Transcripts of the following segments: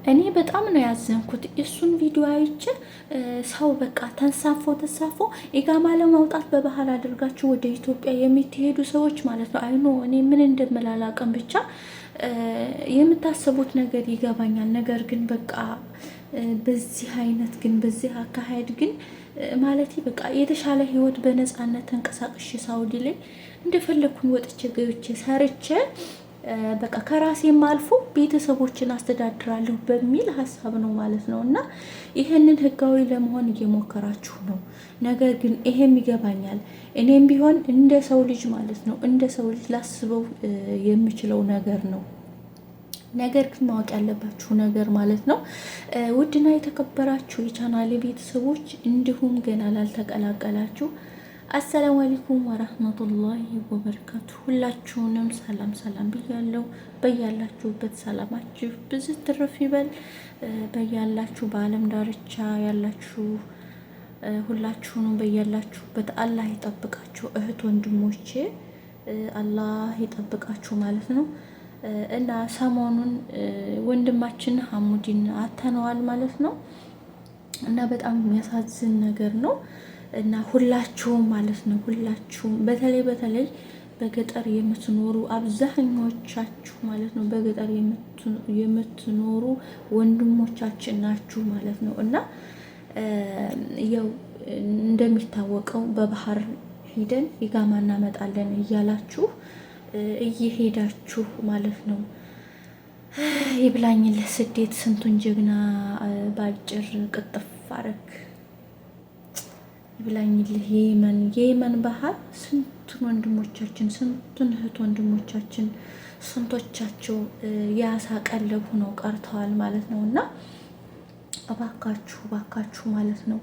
እኔ በጣም ነው ያዘንኩት እሱን ቪዲዮ አይቼ። ሰው በቃ ተንሳፎ ኢቃማ ለማውጣት በባህር አድርጋችሁ ወደ ኢትዮጵያ የምትሄዱ ሰዎች ማለት ነው። አይኖ እኔ ምን እንደምላላቅም ብቻ የምታስቡት ነገር ይገባኛል። ነገር ግን በቃ በዚህ አይነት ግን በዚህ አካሄድ ግን ማለት በቃ የተሻለ ህይወት በነፃነት ተንቀሳቅሼ ሳውዲ ላይ እንደፈለኩኝ ወጥቼ ገብቼ ሰርቼ በቃ ከራሴም አልፎ ቤተሰቦችን አስተዳድራለሁ በሚል ሀሳብ ነው ማለት ነው። እና ይሄንን ህጋዊ ለመሆን እየሞከራችሁ ነው። ነገር ግን ይሄም ይገባኛል። እኔም ቢሆን እንደ ሰው ልጅ ማለት ነው እንደ ሰው ልጅ ላስበው የምችለው ነገር ነው። ነገር ግን ማወቅ ያለባችሁ ነገር ማለት ነው ውድና የተከበራችሁ የቻናሌ ቤተሰቦች እንዲሁም ገና ላልተቀላቀላችሁ አሰላሙ አለይኩም ወራህመቱላሂ ወበረካቱ። ሁላችሁንም ሰላም ብያለሁ። በያላችሁበት ሰላማችሁ ብዙ ትርፍ ይበል። በያላችሁ በአለም ዳርቻ ያላችሁ ሁላችሁንም በያላችሁበት አላህ ይጠብቃችሁ። እህት ወንድሞቼ አላህ ይጠብቃችሁ ማለት ነው። እና ሰሞኑን ወንድማችን ሐሙዲን አተነዋል ማለት ነው። እና በጣም የሚያሳዝን ነገር ነው። እና ሁላችሁም ማለት ነው ሁላችሁም በተለይ በገጠር የምትኖሩ አብዛኞቻችሁ ማለት ነው በገጠር የምትኖሩ ወንድሞቻችን ናችሁ ማለት ነው። እና ያው እንደሚታወቀው በባህር ሂደን ኢቃማ እናመጣለን እያላችሁ እየሄዳችሁ ማለት ነው። ይብላኝልህ ስደት ስንቱን ጀግና ባጭር ቅጥፍ አረግ። ይብላኝልህ የየመን ባህር ስንቱን ወንድሞቻችን ስንቱን እህት ወንድሞቻችን ስንቶቻቸው የአሳ ቀለብ ሆነው ቀርተዋል ማለት ነው። እና እባካችሁ ማለት ነው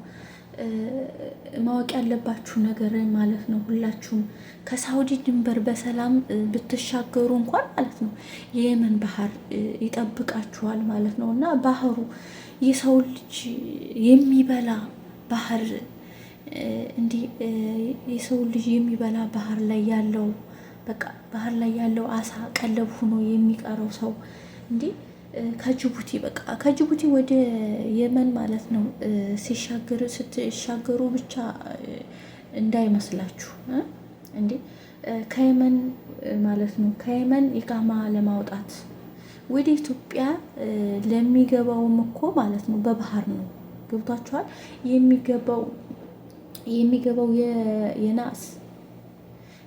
ማወቅ ያለባችሁ ነገር ማለት ነው። ሁላችሁም ከሳውዲ ድንበር በሰላም ብትሻገሩ እንኳን ማለት ነው የየመን ባህር ይጠብቃችኋል ማለት ነው። እና ባህሩ የሰው ልጅ የሚበላ ባህር እንዲህ የሰው ልጅ የሚበላ ባህር ላይ ያለው በቃ ባህር ላይ ያለው አሳ ቀለብ ሆኖ የሚቀረው ሰው እንዲህ ከጅቡቲ በቃ ከጅቡቲ ወደ የመን ማለት ነው ስትሻገሩ ብቻ እንዳይመስላችሁ እንዴ ከየመን ማለት ነው ከየመን ኢቃማ ለማውጣት ወደ ኢትዮጵያ ለሚገባውም እኮ ማለት ነው በባህር ነው። ገብቷችኋል? የሚገባው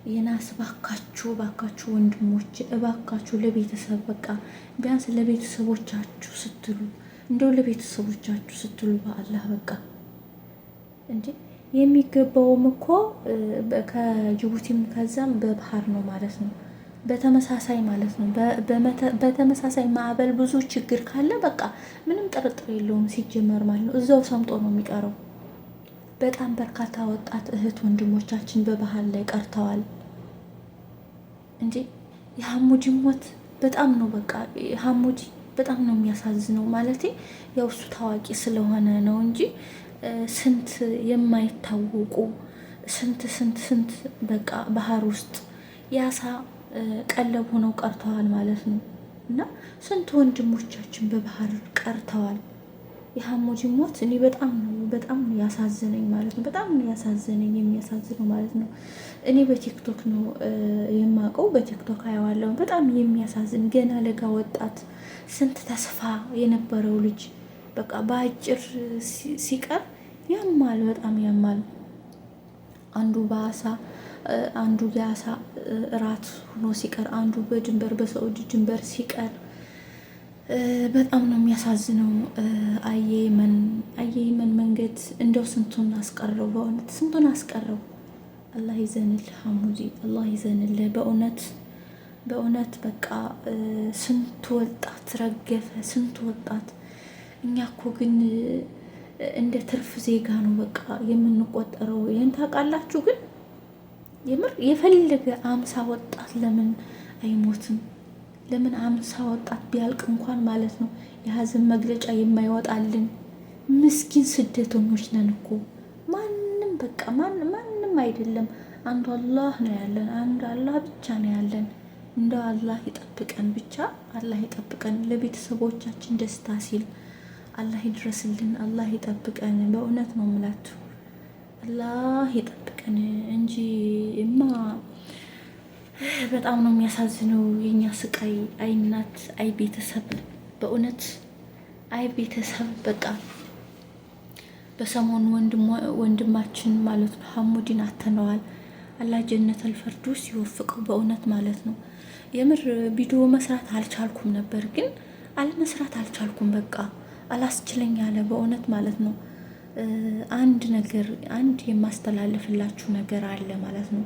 የናስ ባካችሁ ወንድሞች እባካችሁ ለቤተሰብ በቃ ቢያንስ ለቤተሰቦቻችሁ ስትሉ እንደው ለቤተሰቦቻችሁ ስትሉ በአላህ በቃ እንዴ የሚገባውም እኮ ከጅቡቲም ከዛም በባህር ነው ማለት ነው። በተመሳሳይ ማለት ነው በተመሳሳይ ማዕበል ብዙ ችግር ካለ በቃ ምንም ጥርጥር የለውም ሲጀመር ማለት ነው እዛው ሰምጦ ነው የሚቀረው። በጣም በርካታ ወጣት እህት ወንድሞቻችን በባህር ላይ ቀርተዋል። እንጂ የሐሙዲ ሞት በጣም ነው በቃ ሐሙዲ በጣም ነው የሚያሳዝነው። ማለት ያው እሱ ታዋቂ ስለሆነ ነው እንጂ ስንት የማይታወቁ ስንት በቃ ባህር ውስጥ የአሳ ቀለብ ሆነው ቀርተዋል ማለት ነው። እና ስንት ወንድሞቻችን በባህር ቀርተዋል። የሐሙዲ ሞት እኔ በጣም ነው ያሳዘነኝ ማለት ነው። በጣም ነው ያሳዘነኝ የሚያሳዝነው ማለት ነው። እኔ በቲክቶክ ነው የማውቀው፣ በቲክቶክ አየዋለሁ። በጣም የሚያሳዝን ገና ለጋ ወጣት ስንት ተስፋ የነበረው ልጅ በቃ በአጭር ሲቀር ያማል፣ በጣም ያማል። አንዱ በአሳ አንዱ የአሳ እራት ሆኖ ሲቀር፣ አንዱ በሳውዲ ድንበር ሲቀር በጣም ነው የሚያሳዝነው። አየመን መንገድ እንደው ስንቱን አስቀረው፣ በእውነት ስንቱን አስቀረው። አላህ ይዘንልህ ሐሙዲ፣ አላህ ይዘንልህ በእውነት በቃ ስንት ወጣት ረገፈ፣ ስንት ወጣት። እኛ እኮ ግን እንደ ትርፍ ዜጋ ነው በቃ የምንቆጠረው። ይህን ታውቃላችሁ? ግን የምር የፈለገ 50 ወጣት ለምን አይሞትም? ለምን 50 ወጣት ቢያልቅ እንኳን ማለት ነው የሀዘን መግለጫ የማይወጣልን ምስኪን ስደተኞች ነን እኮ። ማንም በቃ ማንም አይደለም። አንዱ አላህ ነው ያለን፣ አንዱ አላህ ብቻ ነው ያለን። እንደው አላህ ይጠብቀን፣ ብቻ አላህ ይጠብቀን። ለቤተሰቦቻችን ደስታ ሲል አላህ ይድረስልን፣ አላህ ይጠብቀን። በእውነት ነው የምላችሁ አላህ ይጠብቀን እንጂ እማ በጣም ነው የሚያሳዝነው የኛ ስቃይ። አይ እናት፣ አይ ቤተሰብ፣ በእውነት አይ ቤተሰብ። በቃ በሰሞኑ ወንድማችን ማለት ነው ሐሙዲን አተነዋል። አላህ ጀነተል ፊርደውስ ሲወፍቀው በእውነት ማለት ነው። የምር ቪዲዮ መስራት አልቻልኩም ነበር፣ ግን አልመስራት አልቻልኩም። በቃ አላስችለኝ አለ በእውነት ማለት ነው። አንድ የማስተላለፍላችሁ ነገር አለ ማለት ነው።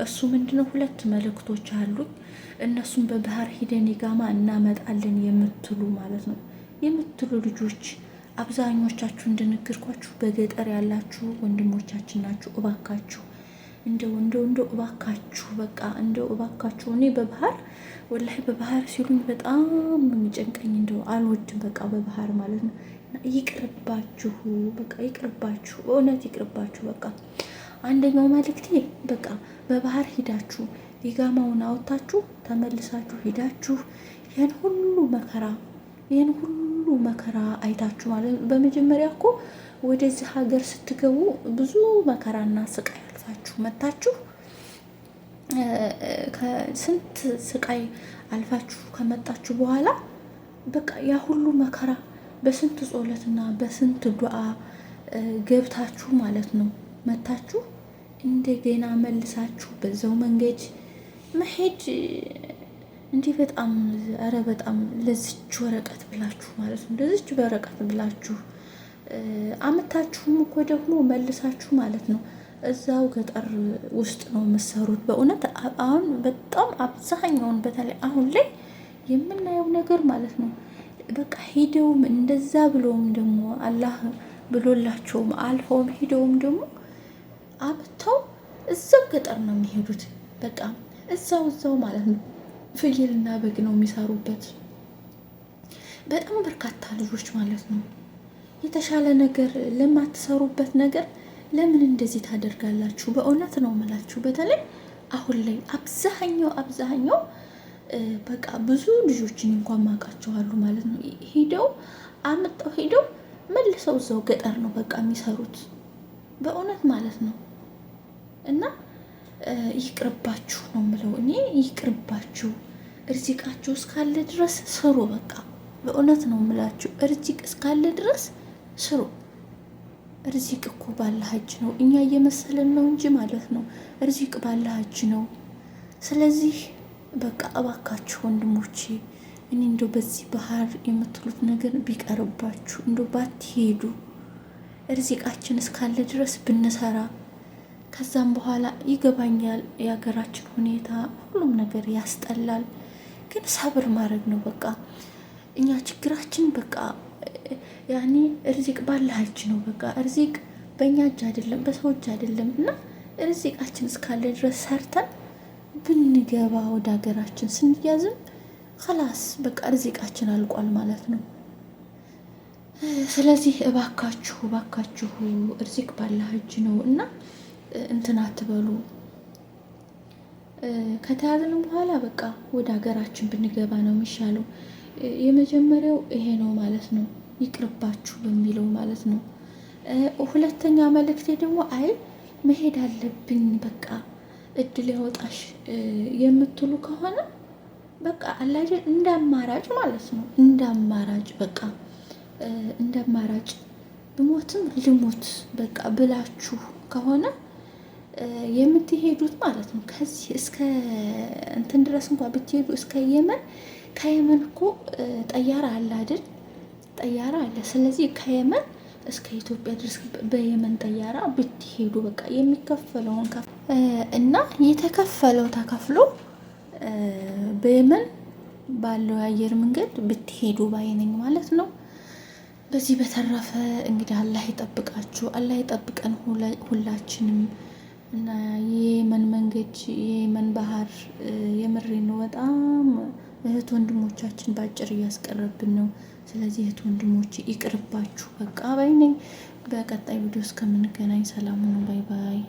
እሱ ምንድነው? 2 መልእክቶች አሉኝ። እነሱም በባህር ሂደን ኢቃማ እናመጣለን የምትሉ ማለት ነው የምትሉ ልጆች አብዛኞቻችሁ እንደነገርኳችሁ በገጠር ያላችሁ ወንድሞቻችን ናችሁ። እባካችሁ እንደው እባካችሁ በቃ እንደው እባካችሁ። እኔ በባህር ወላሂ በባህር ሲሉኝ በጣም የሚጨንቀኝ፣ እንደው አልወድም በቃ በባህር ማለት ነው። ይቅርባችሁ በቃ ይቅርባችሁ፣ በእውነት ይቅርባችሁ። በቃ አንደኛው መልእክቴ በቃ በባህር ሂዳችሁ ኢቃማውን አውጥታችሁ ተመልሳችሁ ሂዳችሁ ይህን ሁሉ መከራ አይታችሁ ማለት ነው። በመጀመሪያ እኮ ወደዚህ ሀገር ስትገቡ ብዙ መከራና ስቃይ አልፋችሁ መታችሁ። ከስንት ስቃይ አልፋችሁ ከመጣችሁ በኋላ በቃ ያ ሁሉ መከራ በስንት ጸሎትና በስንት ዱዓ ገብታችሁ ማለት ነው መታችሁ እንደገና መልሳችሁ በዛው መንገድ መሄድ እንዲህ በጣም በጣም ለዚች ወረቀት ብላችሁ ማለት ነው ለዚች ወረቀት ብላችሁ አመታችሁም እኮ ደግሞ መልሳችሁ ማለት ነው እዛው ገጠር ውስጥ ነው የምትሰሩት። በእውነት አሁን በጣም አብዛኛውን በተለይ አሁን ላይ የምናየው ነገር ማለት ነው በቃ ሂደውም እንደዛ ብለውም ደግሞ አላህ ብሎላቸውም አልፈውም ሂደውም ደግሞ አብተው እዛው ገጠር ነው የሚሄዱት። በቃ እዛው ማለት ነው ፍየልና በግ ነው የሚሰሩበት። በጣም በርካታ ልጆች ማለት ነው የተሻለ ነገር ለማትሰሩበት ነገር ለምን እንደዚህ ታደርጋላችሁ? በእውነት ነው የምላችሁ። በተለይ አሁን ላይ አብዛኛው በቃ ብዙ ልጆችን እንኳን ማውቃቸዋሉ ማለት ነው ሄደው መልሰው እዛው ገጠር ነው በቃ የሚሰሩት በእውነት ማለት ነው። እና ይቅርባችሁ ነው የምለው እኔ፣ ይቅርባችሁ። እርዚቃችሁ እስካለ ድረስ ስሩ። በቃ በእውነት ነው የምላችሁ፣ እርዚቅ እስካለ ድረስ ስሩ። እርዚቅ እኮ ባላህ እጅ ነው። እኛ እየመሰለን ነው እንጂ ማለት ነው እርዚቅ ባላህ እጅ ነው። ስለዚህ በቃ እባካችሁ ወንድሞቼ፣ እኔ እንደው በዚህ ባህር የምትሉት ነገር ቢቀርባችሁ፣ እንደው ባትሄዱ፣ እርዚቃችን እስካለ ድረስ ብንሰራ። ከዛም በኋላ ይገባኛል የሀገራችን ሁኔታ ሁሉም ነገር ያስጠላል፣ ግን ሰብር ማድረግ ነው በቃ። እኛ ችግራችን በቃ ያኔ እርዚቅ ባላህ እጅ ነው። በቃ እርዚቅ በእኛ እጅ አይደለም፣ በሰው እጅ አይደለም። እና እርዚቃችን እስካለ ድረስ ሰርተን ብንገባ ወደ ሀገራችን ስንያዝም خلاص በቃ እርዚቃችን አልቋል ማለት ነው። ስለዚህ እባካችሁ እርዚቅ ባላህ እጅ ነው እና እንትን አትበሉ። ከተያዝን በኋላ በቃ ወደ ሀገራችን ብንገባ ነው የሚሻለው። የመጀመሪያው ይሄ ነው ማለት ነው፣ ይቅርባችሁ በሚለው ማለት ነው። ሁለተኛ መልእክቴ ደግሞ አይ መሄድ አለብኝ በቃ እድል ያወጣሽ የምትሉ ከሆነ በቃ አላጅ እንዳማራጭ ማለት ነው፣ እንዳማራጭ በቃ እንዳማራጭ ብሞትም ልሞት በቃ ብላችሁ ከሆነ የምትሄዱት ማለት ነው። ከዚህ እስከ እንትን ድረስ እንኳን ብትሄዱ እስከ የመን፣ ከየመን እኮ ጠያራ አለ አይደል? ጠያራ አለ። ስለዚህ ከየመን እስከ ኢትዮጵያ ድረስ በየመን ጠያራ ብትሄዱ በቃ የሚከፈለውን እና የተከፈለው ተከፍሎ በየመን ባለው የአየር መንገድ ብትሄዱ ባይነኝ ማለት ነው። በዚህ በተረፈ እንግዲህ አላህ ይጠብቃችሁ፣ አላህ ይጠብቀን ሁላችንም። እና የየመን መንገድ የየመን ባህር የምሬ ነው በጣም እህት ወንድሞቻችን በአጭር እያስቀረብን ነው። ስለዚህ እህት ወንድሞች ይቅርባችሁ በቃ ባይነኝ። በቀጣይ ቪዲዮ እስከምንገናኝ ሰላም ሁኑ። ባይ ባይ።